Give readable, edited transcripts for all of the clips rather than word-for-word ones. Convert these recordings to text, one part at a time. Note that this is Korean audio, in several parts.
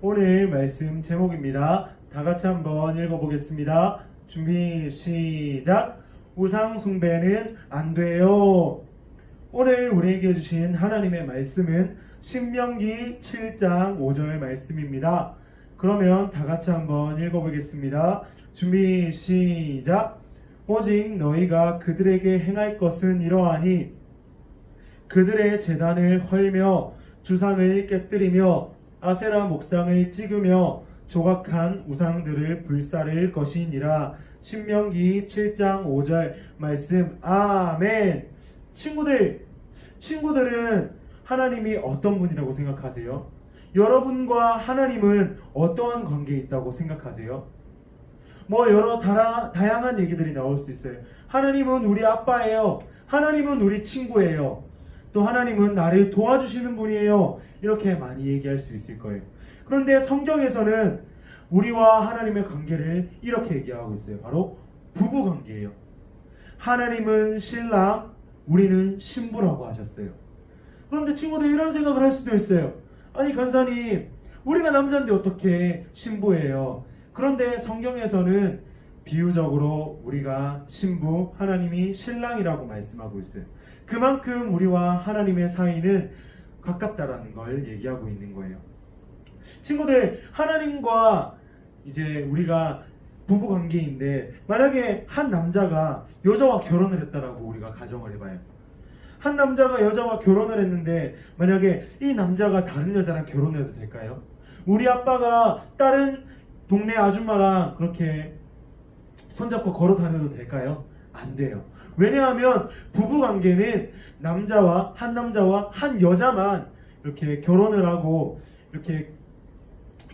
오늘 말씀 제목입니다. 다 같이 한번 읽어보겠습니다. 준비 시작. 우상 숭배는 안 돼요. 오늘 우리에게 주신 하나님의 말씀은 신명기 7장 5절 말씀입니다. 그러면 다 같이 한번 읽어보겠습니다. 준비 시작. 오직 너희가 그들에게 행할 것은 이러하니 그들의 제단을 헐며 주상을 깨뜨리며 아세라 목상을 찍으며 조각한 우상들을 불사를 것이니라. 신명기 7장 5절 말씀. 아멘. 친구들은 하나님이 어떤 분이라고 생각하세요? 여러분과 하나님은 어떠한 관계에 있다고 생각하세요? 여러 다양한 얘기들이 나올 수 있어요. 하나님은 우리 아빠예요. 하나님은 우리 친구예요. 또 하나님은 나를 도와주시는 분이에요. 이렇게 많이 얘기할 수 있을 거예요. 그런데 성경에서는 우리와 하나님의 관계를 이렇게 얘기하고 있어요. 바로 부부 관계예요. 하나님은 신랑, 우리는 신부라고 하셨어요. 그런데 친구들 이런 생각을 할 수도 있어요. 아니 간사님, 우리가 남자인데 어떻게 신부예요? 그런데 성경에서는 비유적으로 우리가 신부, 하나님이 신랑이라고 말씀하고 있어요. 그만큼 우리와 하나님의 사이는 가깝다라는 걸 얘기하고 있는 거예요. 친구들, 하나님과 이제 우리가 부부 관계인데 만약에 한 남자가 여자와 결혼을 했다라고 우리가 가정을 해봐요. 한 남자가 여자와 결혼을 했는데 만약에 이 남자가 다른 여자랑 결혼해도 될까요? 우리 아빠가 다른 동네 아줌마랑 그렇게 손잡고 걸어 다녀도 될까요? 안 돼요. 왜냐하면 부부관계는 한 남자와 한 여자만 이렇게 결혼을 하고 이렇게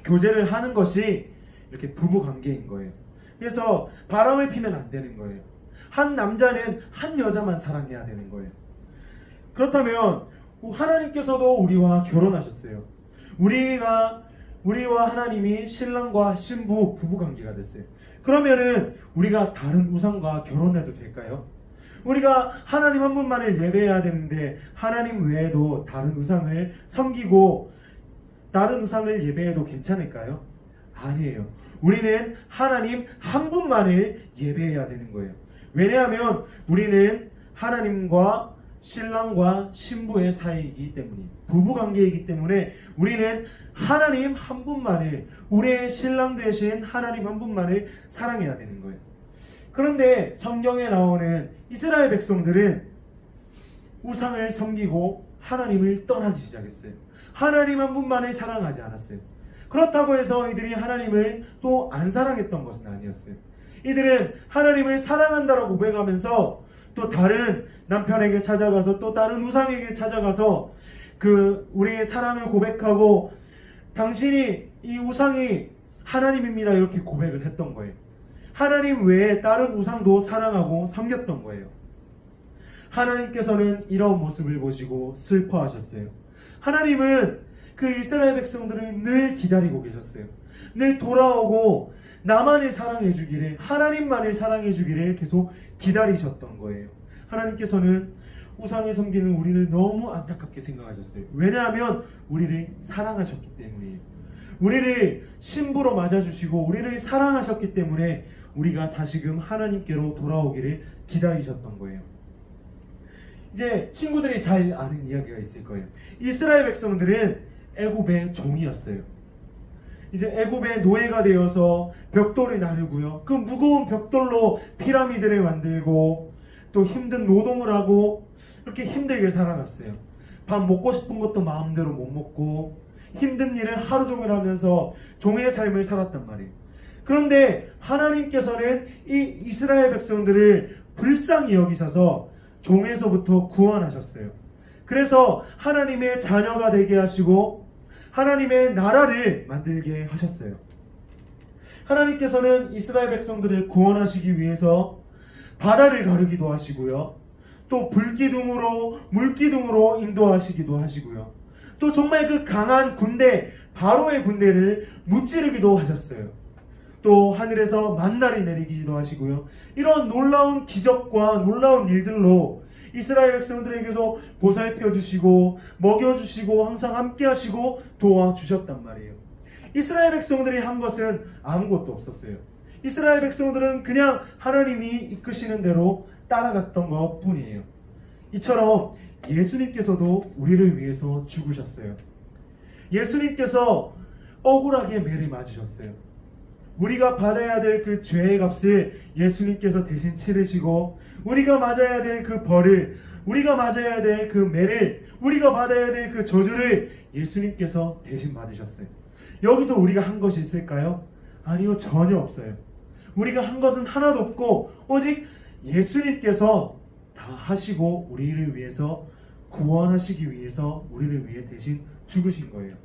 교제를 하는 것이 이렇게 부부관계인 거예요. 그래서 바람을 피면 안 되는 거예요. 한 남자는 한 여자만 사랑해야 되는 거예요. 그렇다면 하나님께서도 우리와 결혼하셨어요. 우리와 하나님이 신랑과 신부 부부관계가 됐어요. 그러면은 우리가 다른 우상과 결혼해도 될까요? 우리가 하나님 한 분만을 예배해야 되는데 하나님 외에도 다른 우상을 섬기고 다른 우상을 예배해도 괜찮을까요? 아니에요. 우리는 하나님 한 분만을 예배해야 되는 거예요. 왜냐하면 우리는 하나님과 신랑과 신부의 사이이기 때문에 부부관계이기 때문에 우리는 하나님 한 분만을, 우리의 신랑 되신 하나님 한 분만을 사랑해야 되는 거예요. 그런데 성경에 나오는 이스라엘 백성들은 우상을 섬기고 하나님을 떠나기 시작했어요. 하나님 한 분만을 사랑하지 않았어요. 그렇다고 해서 이들이 하나님을 또 안 사랑했던 것은 아니었어요. 이들은 하나님을 사랑한다라고 고백하면서 또 다른 남편에게 찾아가서 또 다른 우상에게 찾아가서 우리의 사랑을 고백하고 당신이 이 우상이 하나님입니다 이렇게 고백을 했던 거예요. 하나님 외에 다른 우상도 사랑하고 섬겼던 거예요. 하나님께서는 이런 모습을 보시고 슬퍼하셨어요. 하나님은 그 이스라엘 백성들을 늘 기다리고 계셨어요. 늘 돌아오고 나만을 사랑해 주기를, 하나님만을 사랑해 주기를 계속 기다리셨던 거예요. 하나님께서는 우상을 섬기는 우리를 너무 안타깝게 생각하셨어요. 왜냐하면 우리를 사랑하셨기 때문이에요. 우리를 신부로 맞아주시고 우리를 사랑하셨기 때문에 우리가 다시금 하나님께로 돌아오기를 기다리셨던 거예요. 이제 친구들이 잘 아는 이야기가 있을 거예요. 이스라엘 백성들은 애굽의 종이었어요. 이제 애굽의 노예가 되어서 벽돌을 나르고요. 그 무거운 벽돌로 피라미드를 만들고 또 힘든 노동을 하고 이렇게 힘들게 살아갔어요. 밥 먹고 싶은 것도 마음대로 못 먹고 힘든 일을 하루 종일 하면서 종의 삶을 살았단 말이에요. 그런데 하나님께서는 이 이스라엘 백성들을 불쌍히 여기셔서 종에서부터 구원하셨어요. 그래서 하나님의 자녀가 되게 하시고 하나님의 나라를 만들게 하셨어요. 하나님께서는 이스라엘 백성들을 구원하시기 위해서 바다를 가르기도 하시고요. 또 불기둥으로 물기둥으로 인도하시기도 하시고요. 또 정말 그 강한 군대 바로의 군대를 무찌르기도 하셨어요. 또 하늘에서 만나를 내리기도 하시고요. 이런 놀라운 기적과 놀라운 일들로 이스라엘 백성들에게서 보살펴 주시고 먹여 주시고 항상 함께 하시고 도와주셨단 말이에요. 이스라엘 백성들이 한 것은 아무것도 없었어요. 이스라엘 백성들은 그냥 하나님이 이끄시는 대로 따라갔던 것 뿐이에요. 이처럼 예수님께서도 우리를 위해서 죽으셨어요. 예수님께서 억울하게 매를 맞으셨어요. 우리가 받아야 될 그 죄의 값을 예수님께서 대신 치르시고, 우리가 맞아야 될 그 벌을, 우리가 맞아야 될 그 매를, 우리가 받아야 될 그 저주를 예수님께서 대신 받으셨어요. 여기서 우리가 한 것이 있을까요? 아니요, 전혀 없어요. 우리가 한 것은 하나도 없고 오직 예수님께서 다 하시고 우리를 위해서 구원하시기 위해서 우리를 위해 대신 죽으신 거예요.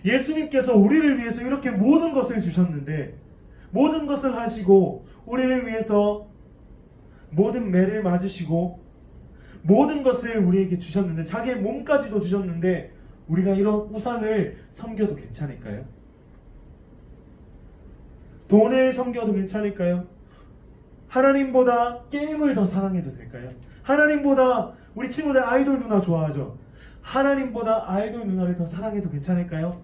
예수님께서 우리를 위해서 이렇게 모든 것을 주셨는데, 모든 것을 하시고 우리를 위해서 모든 매를 맞으시고 모든 것을 우리에게 주셨는데, 자기의 몸까지도 주셨는데 우리가 이런 우상을 섬겨도 괜찮을까요? 돈을 섬겨도 괜찮을까요? 하나님보다 게임을 더 사랑해도 될까요? 하나님보다 우리 친구들 아이돌 누나 좋아하죠? 하나님보다 아이돌 누나를 더 사랑해도 괜찮을까요?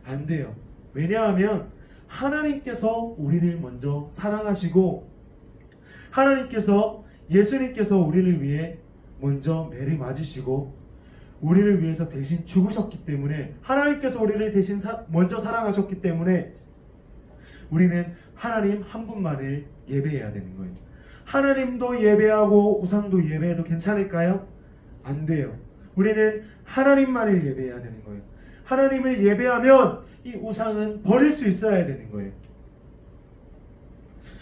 안 돼요. 왜냐하면 하나님께서 우리를 먼저 사랑하시고, 하나님께서, 예수님께서 우리를 위해 먼저 매를 맞으시고 우리를 위해서 대신 죽으셨기 때문에, 하나님께서 우리를 대신 먼저 사랑하셨기 때문에 우리는 하나님 한 분만을 예배해야 되는 거예요. 하나님도 예배하고 우상도 예배해도 괜찮을까요? 안 돼요. 우리는 하나님만을 예배해야 되는 거예요. 하나님을 예배하면 이 우상은 버릴 수 있어야 되는 거예요.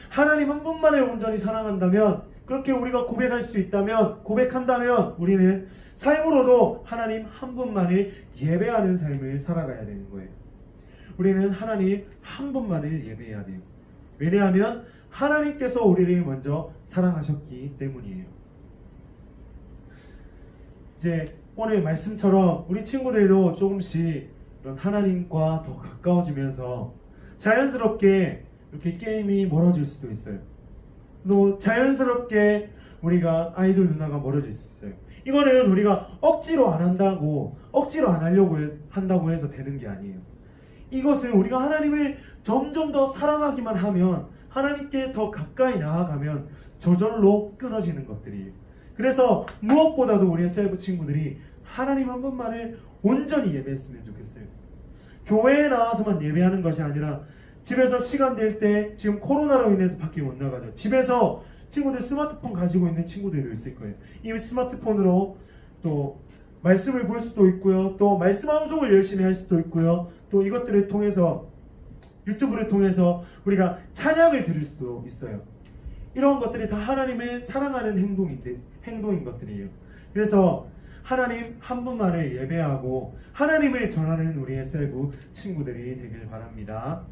하나님 한 분만을 온전히 사랑한다면, 그렇게 우리가 고백할 수 있다면, 고백한다면 우리는 삶으로도 하나님 한 분만을 예배하는 삶을 살아가야 되는 거예요. 우리는 하나님 한 분만을 예배해야 돼요. 왜냐하면 하나님께서 우리를 먼저 사랑하셨기 때문이에요. 이제 오늘 말씀처럼 우리 친구들도 조금씩 이런 하나님과 더 가까워지면서 자연스럽게 이렇게 게임이 멀어질 수도 있어요. 또 자연스럽게 우리가 아이돌 누나가 멀어질 수 있어요. 이거는 우리가 억지로 안 한다고, 억지로 안 하려고 한다고 해서 되는 게 아니에요. 이것은 우리가 하나님을 점점 더 사랑하기만 하면, 하나님께 더 가까이 나아가면 저절로 끊어지는 것들이에요. 그래서 무엇보다도 우리 셀프 친구들이 하나님 한 분만을 온전히 예배했으면 좋겠어요. 교회에 나와서만 예배하는 것이 아니라 집에서 시간 될 때, 지금 코로나로 인해서 밖에 못 나가죠. 집에서 친구들 스마트폰 가지고 있는 친구들도 있을 거예요. 이 스마트폰으로 또 말씀을 볼 수도 있고요, 또 말씀 암송을 열심히 할 수도 있고요, 또 이것들을 통해서, 유튜브를 통해서 우리가 찬양을 들을 수도 있어요. 이런 것들이 다 하나님을 사랑하는 행동인 것들이에요. 그래서 하나님 한 분만을 예배하고 하나님을 전하는 우리의 셀프 친구들이 되길 바랍니다.